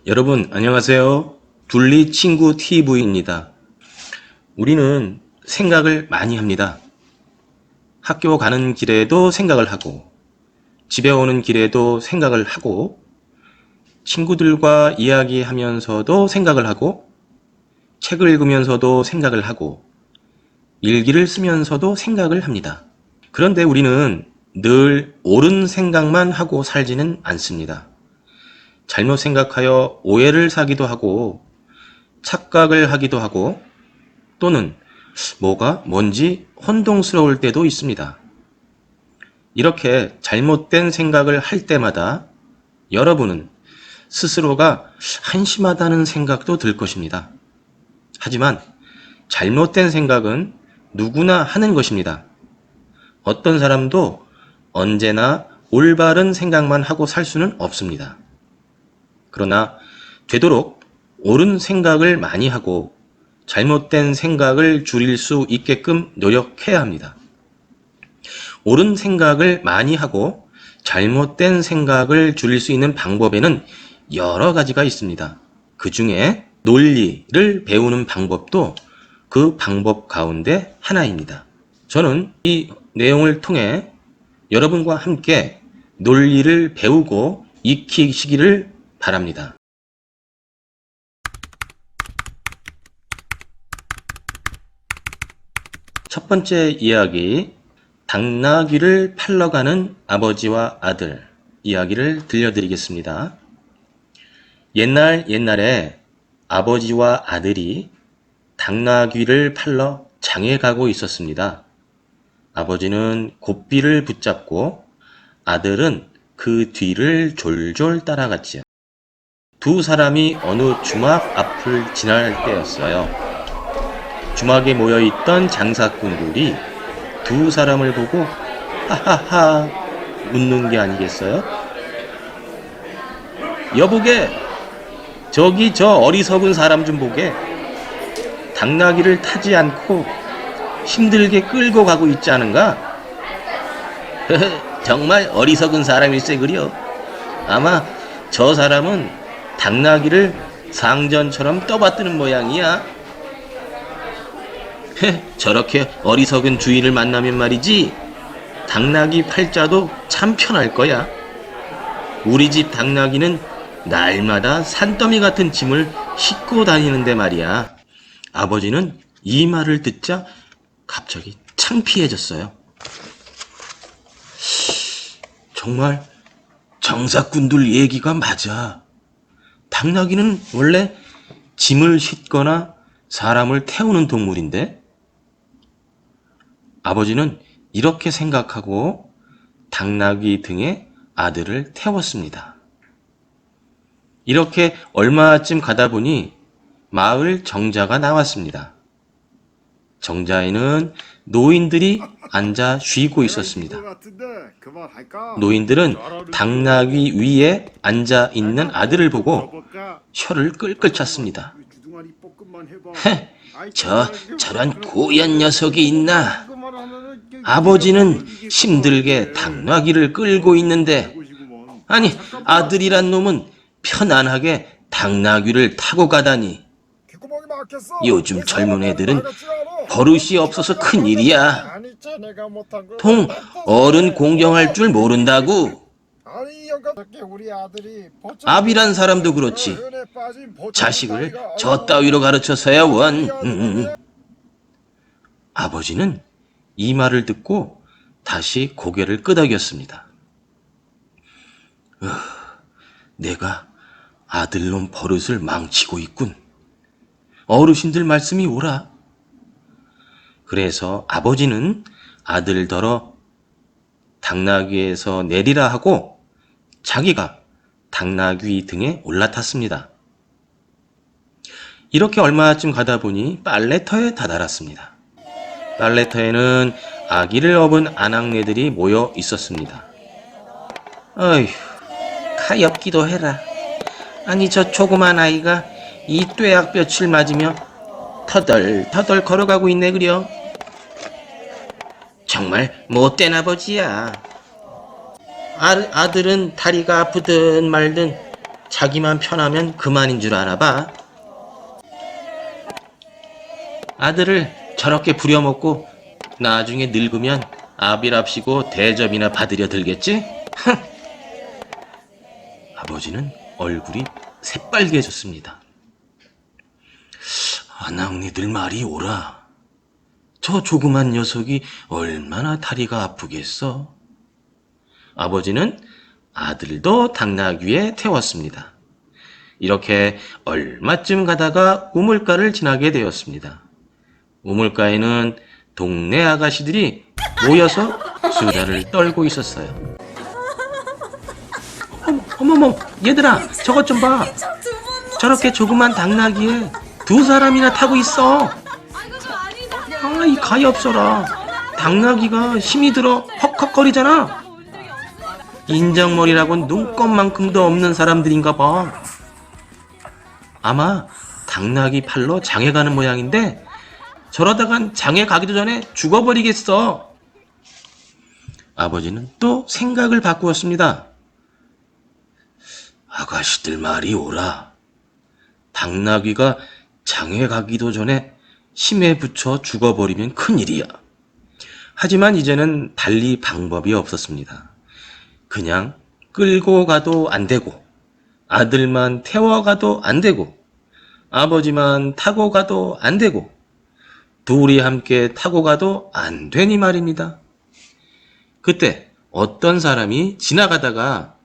여러분 안녕하세요. 둘리 친구 TV입니다. 우리는 생각을 많이 합니다. 학교 가는 길에도 생각을 하고, 집에 오는 길에도 생각을 하고, 친구들과 이야기하면서도 생각을 하고, 책을 읽으면서도 생각을 하고, 일기를 쓰면서도 생각을 합니다. 그런데 우리는 늘 옳은 생각만 하고 살지는 않습니다. 잘못 생각하여 오해를 사기도 하고, 착각을 하기도 하고, 또는 뭐가 뭔지 혼동스러울 때도 있습니다. 이렇게 잘못된 생각을 할 때마다 여러분은 스스로가 한심하다는 생각도 들 것입니다. 하지만 잘못된 생각은 누구나 하는 것입니다. 어떤 사람도 언제나 올바른 생각만 하고 살 수는 없습니다. 그러나 되도록 옳은 생각을 많이 하고 잘못된 생각을 줄일 수 있게끔 노력해야 합니다. 옳은 생각을 많이 하고 잘못된 생각을 줄일 수 있는 방법에는 여러 가지가 있습니다. 그 중에 논리를 배우는 방법도 그 방법 가운데 하나입니다. 저는 이 내용을 통해 여러분과 함께 논리를 배우고 익히시기를 바랍니다. 첫 번째 이야기, 당나귀를 팔러 가는 아버지와 아들 이야기를 들려드리겠습니다. 옛날에 아버지와 아들이 당나귀를 팔러 장에 가고 있었습니다. 아버지는 고삐를 붙잡고 아들은 그 뒤를 졸졸 따라갔지요. 두 사람이 어느 주막 앞을 지날 때였어요. 주막에 모여있던 장사꾼들이 두 사람을 보고 하하하 웃는 게 아니겠어요? 여보게, 저기 저 어리석은 사람 좀 보게. 당나귀를 타지 않고 힘들게 끌고 가고 있지 않은가? 정말 어리석은 사람일세 그려. 아마 저 사람은 당나귀를 상전처럼 떠받드는 모양이야. 저렇게 어리석은 주인을 만나면 말이지, 당나귀 팔자도 참 편할 거야. 우리 집 당나귀는 날마다 산더미 같은 짐을 싣고 다니는데 말이야. 아버지는 이 말을 듣자 갑자기 창피해졌어요. 정말 장사꾼들 얘기가 맞아. 당나귀는 원래 짐을 싣거나 사람을 태우는 동물인데? 아버지는 이렇게 생각하고 당나귀 등에 아들을 태웠습니다. 이렇게 얼마쯤 가다 보니 마을 정자가 나왔습니다. 정자에는 노인들이 앉아 쉬고 있었습니다. 노인들은 당나귀 위에 앉아 있는 아들을 보고 혀를 끌끌 찼습니다. 저런 고얀 녀석이 있나? 아버지는 힘들게 당나귀를 끌고 있는데, 아니, 아들이란 놈은 편안하게 당나귀를 타고 가다니. 요즘 젊은 애들은 버릇이 없어서 큰일이야. 통 어른 공경할 줄 모른다고. 아비란 사람도 그렇지. 자식을 저 따위로 가르쳐서야 원. 아버지는 이 말을 듣고 다시 고개를 끄덕였습니다. 내가 아들놈 버릇을 망치고 있군. 어르신들 말씀이 옳아. 그래서 아버지는 아들더러 당나귀에서 내리라 하고 자기가 당나귀 등에 올라탔습니다. 이렇게 얼마쯤 가다 보니 빨래터에 다다랐습니다. 빨래터에는 아기를 업은 아낙네들이 모여 있었습니다. 어휴, 가엾기도 해라. 아니, 저 조그만 아이가 이 뙤약볕을 맞으며 터덜터덜 걸어가고 있네 그려. 정말 못된 아버지야. 아들은 다리가 아프든 말든 자기만 편하면 그만인 줄 아나 봐. 아들을 저렇게 부려먹고 나중에 늙으면 아비랍시고 대접이나 받으려 들겠지? 아버지는 얼굴이 새빨개졌습니다. 아낙네들 말이 옳아. 저 조그만 녀석이 얼마나 다리가 아프겠어. 아버지는 아들도 당나귀에 태웠습니다. 이렇게 얼마쯤 가다가 우물가를 지나게 되었습니다. 우물가에는 동네 아가씨들이 모여서 수다를 떨고 있었어요. 어머머, 얘들아, 저것 좀 봐. 저렇게 조그만 당나귀에 두 사람이나 타고 있어. 이 가엾어라. 당나귀가 힘이 들어 헉헉거리잖아. 인정머리라곤 눈곱만큼도 없는 사람들인가 봐. 아마 당나귀 팔로 장에 가는 모양인데 저러다간 장에 가기도 전에 죽어버리겠어. 아버지는 또 생각을 바꾸었습니다. 아가씨들 말이 옳아. 당나귀가 장에 가기도 전에 힘에 붙여 죽어버리면 큰일이야. 하지만 이제는 달리 방법이 없었습니다. 그냥 끌고 가도 안 되고, 아들만 태워가도 안 되고, 아버지만 타고 가도 안 되고, 둘이 함께 타고 가도 안 되니 말입니다. 그때 어떤 사람이 지나가다가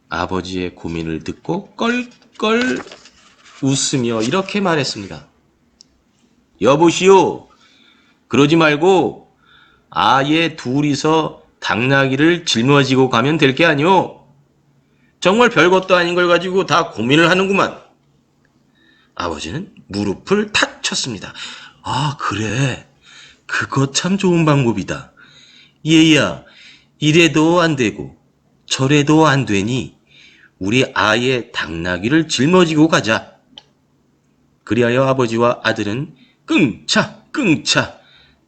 아버지의 고민을 듣고 껄껄 웃으며 이렇게 말했습니다. 여보시오, 그러지 말고 아예 둘이서 당나귀를 짊어지고 가면 될 게 아니오. 정말 별것도 아닌 걸 가지고 다 고민을 하는구만. 아버지는 무릎을 탁 쳤습니다. 아, 그래. 그거 참 좋은 방법이다. 얘야, 이래도 안 되고 저래도 안 되니 우리 아예 당나귀를 짊어지고 가자. 그리하여 아버지와 아들은 끙차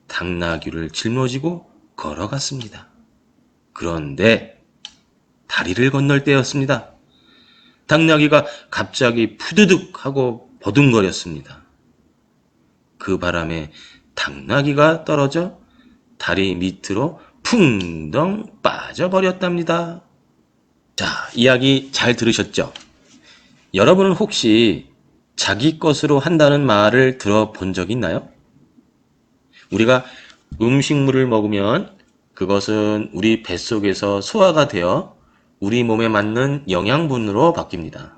당나귀를 짊어지고 걸어갔습니다. 그런데 다리를 건널 때였습니다. 당나귀가 갑자기 푸드득 하고 버둥거렸습니다. 그 바람에 당나귀가 떨어져 다리 밑으로 풍덩 빠져버렸답니다. 자, 이야기 잘 들으셨죠? 여러분은 혹시 자기 것으로 한다는 말을 들어본 적 있나요? 우리가 음식물을 먹으면 그것은 우리 뱃속에서 소화가 되어 우리 몸에 맞는 영양분으로 바뀝니다.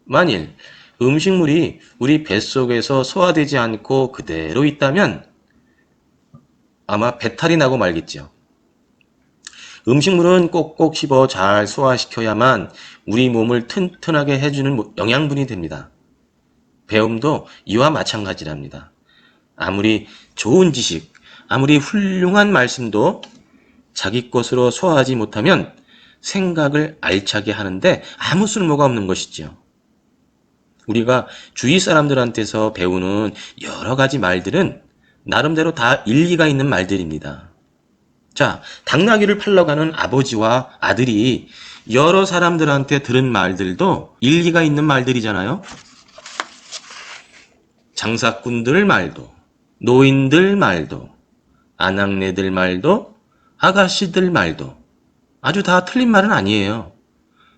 만일 음식물이 우리 뱃속에서 소화되지 않고 그대로 있다면 아마 배탈이 나고 말겠죠. 음식물은 꼭꼭 씹어 잘 소화시켜야만 우리 몸을 튼튼하게 해주는 영양분이 됩니다. 배움도 이와 마찬가지랍니다. 아무리 좋은 지식, 아무리 훌륭한 말씀도 자기 것으로 소화하지 못하면 생각을 알차게 하는데 아무 쓸모가 없는 것이지요. 우리가 주위 사람들한테서 배우는 여러 가지 말들은 나름대로 다 일리가 있는 말들입니다. 자, 당나귀를 팔러 가는 아버지와 아들이 여러 사람들한테 들은 말들도 일리가 있는 말들이잖아요. 장사꾼들 말도, 노인들 말도, 아낙네들 말도, 아가씨들 말도 아주 다 틀린 말은 아니에요.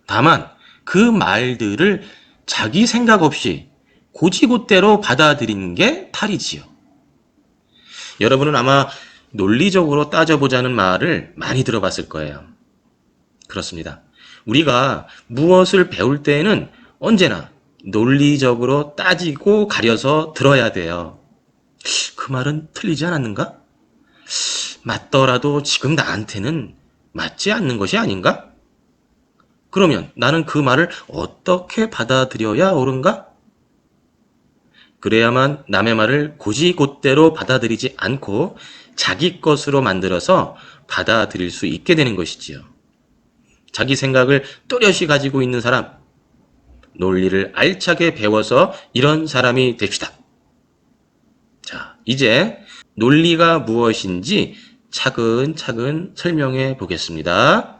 다만 그 말들을 자기 생각 없이 고지고대로 받아들이는 게 탈이지요. 여러분은 아마 논리적으로 따져보자는 말을 많이 들어봤을 거예요. 그렇습니다. 우리가 무엇을 배울 때에는 언제나 논리적으로 따지고 가려서 들어야 돼요. 그 말은 틀리지 않았는가? 맞더라도 지금 나한테는 맞지 않는 것이 아닌가? 그러면 나는 그 말을 어떻게 받아들여야 옳은가? 그래야만 남의 말을 고지고대로 받아들이지 않고 자기 것으로 만들어서 받아들일 수 있게 되는 것이지요. 자기 생각을 또렷이 가지고 있는 사람, 논리를 알차게 배워서 이런 사람이 됩시다. 자, 이제 논리가 무엇인지 차근차근 설명해 보겠습니다.